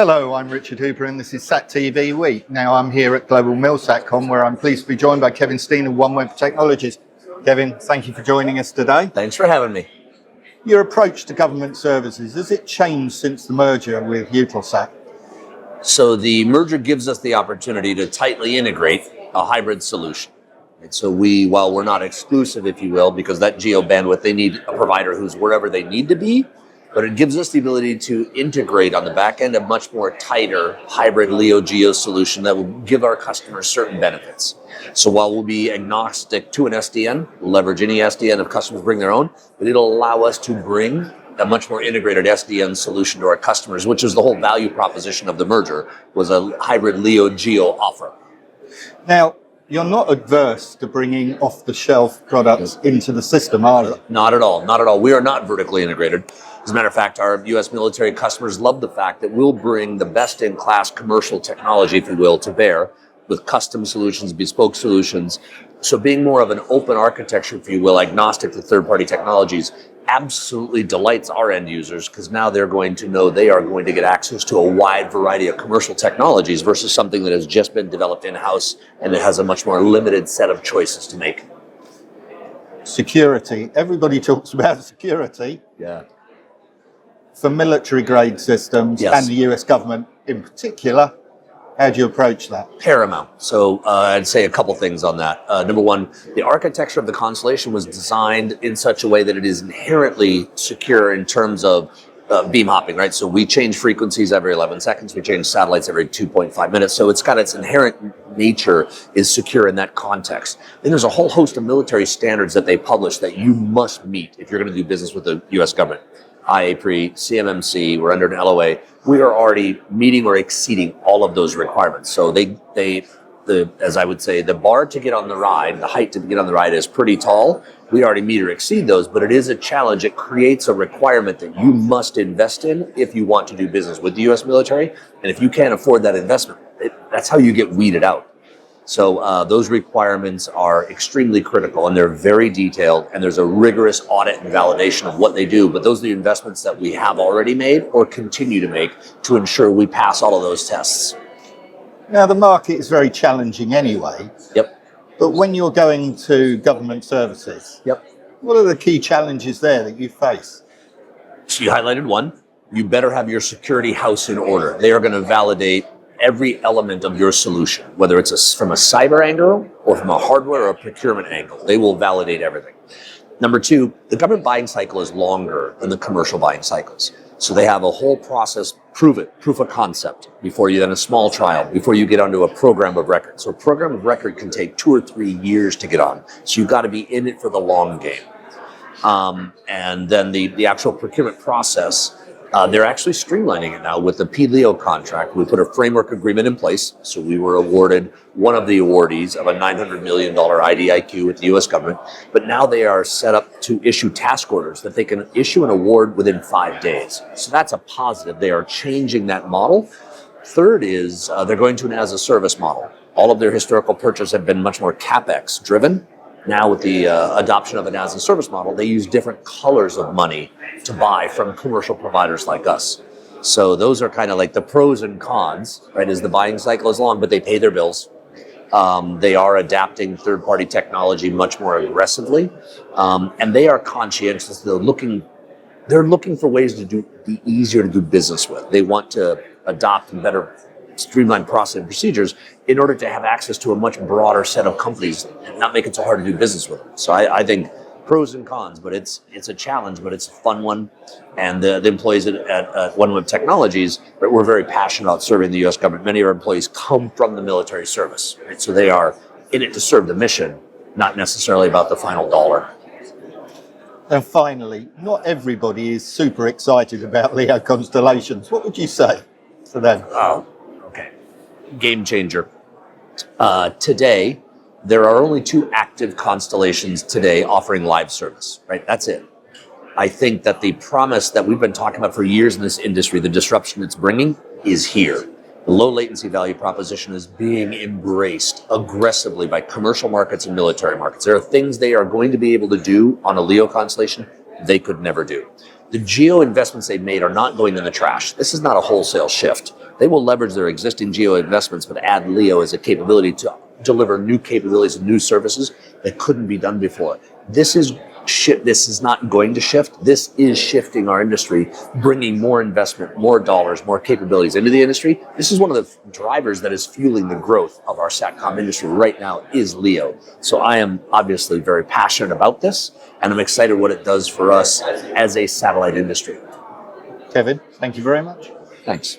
Hello, I'm Richard Hooper and this is SatTV Week. Now I'm here at Global MilSatCom where I'm pleased to be joined by Kevin Steen of OneWeb Technologies. Kevin, thank you for joining us today. Thanks for having me. Your approach to government services, has it changed since the merger with Eutelsat? So the merger gives us the opportunity to tightly integrate a hybrid solution. And so while we're not exclusive, if you will, because that geo bandwidth, they need a provider who's wherever they need to be, but it gives us the ability to integrate on the back end a much more tighter hybrid LEO-GEO solution that will give our customers certain benefits. So while we'll be agnostic to an SDN, we'll leverage any SDN if customers bring their own, but it'll allow us to bring a much more integrated SDN solution to our customers, which is the whole value proposition of the merger, was a hybrid LEO-GEO offer. Now, you're not adverse to bringing off-the-shelf products into the system, are you? Not at all. Not at all. We are not vertically integrated. As a matter of fact, our U.S. military customers love the fact that we'll bring the best-in-class commercial technology, if you will, to bear with custom solutions, bespoke solutions. So being more of an open architecture, if you will, agnostic to third-party technologies, absolutely delights our end users because now they're going to know they are going to get access to a wide variety of commercial technologies versus something that has just been developed in-house and it has a much more limited set of choices to make. Security. Everybody talks about security. Yeah. For military-grade systems Yes. and the US government in particular, how do you approach that? Paramount. So I'd say a couple things on that. Number one, the architecture of the constellation was designed in such a way that it is inherently secure in terms of beam hopping, right? So we change frequencies every 11 seconds. We change satellites every 2.5 minutes. So it's got its inherent nature is secure in that context. Then there's a whole host of military standards that they publish that you must meet if you're going to do business with the U.S. government. IAPRE, CMMC, we're under an LOA. We are already meeting or exceeding all of those requirements. So as I would say, the bar to get on the ride, the height to get on the ride is pretty tall. We already meet or exceed those, but it is a challenge. It creates a requirement that you must invest in if you want to do business with the U.S. military. And if you can't afford that investment, that's how you get weeded out. So those requirements are extremely critical and they're very detailed and there's a rigorous audit and validation of what they do. But those are the investments that we have already made or continue to make to ensure we pass all of those tests. Now, the market is very challenging anyway. Yep. But when you're going to government services, Yep. what are the key challenges there that you face? So you highlighted one. You better have your security house in order. They are going to validate every element of your solution, whether it's from a cyber angle or from a hardware or a procurement angle. They will validate everything. Number two, the government buying cycle is longer than the commercial buying cycles. So they have a whole process, proof of concept, before you then a small trial, before you get onto a program of record. So a program of record can take 2 or 3 years to get on. So you've got to be in it for the long game. And then the actual procurement process, they're actually streamlining it now with the P-LEO contract. We put a framework agreement in place. So we were awarded one of the awardees of a $900 million IDIQ with the U.S. government. But now they are set up to issue task orders that they can issue an award within 5 days. So that's a positive. They are changing that model. Third is they're going to an as-a-service model. All of their historical purchases have been much more CapEx driven. Now with the adoption of an as-a-service model, they use different colors of money to buy from commercial providers like us. So those are kind of like the pros and cons, right? As the buying cycle is long, but they pay their bills. They are adapting third-party technology much more aggressively, and they are conscientious. They're looking for ways to be easier to do business with. They want to adopt better streamlined process and procedures in order to have access to a much broader set of companies and not make it so hard to do business with them. So I think pros and cons, but it's a challenge, but it's a fun one. And the employees at OneWeb Technologies, we're very passionate about serving the U.S. government. Many of our employees come from the military service, right? So they are in it to serve the mission, not necessarily about the final dollar. And finally, not everybody is super excited about LEO constellations. What would you say to them? Oh, okay. Game changer. Today, there are only 2 active constellations today offering live service, right? That's it. I think that the promise that we've been talking about for years in this industry, the disruption it's bringing, is here. The low latency value proposition is being embraced aggressively by commercial markets and military markets. There are things they are going to be able to do on a LEO constellation they could never do. The geo investments they've made are not going in the trash. This is not a wholesale shift. They will leverage their existing geo investments, but add LEO as a capability to deliver new capabilities and new services that couldn't be done before. This is not going to shift. This is shifting our industry, bringing more investment, more dollars, more capabilities into the industry. This is one of the drivers that is fueling the growth of our SATCOM industry right now is LEO. So I am obviously very passionate about this, and I'm excited what it does for us as a satellite industry. Kevin, thank you very much. Thanks.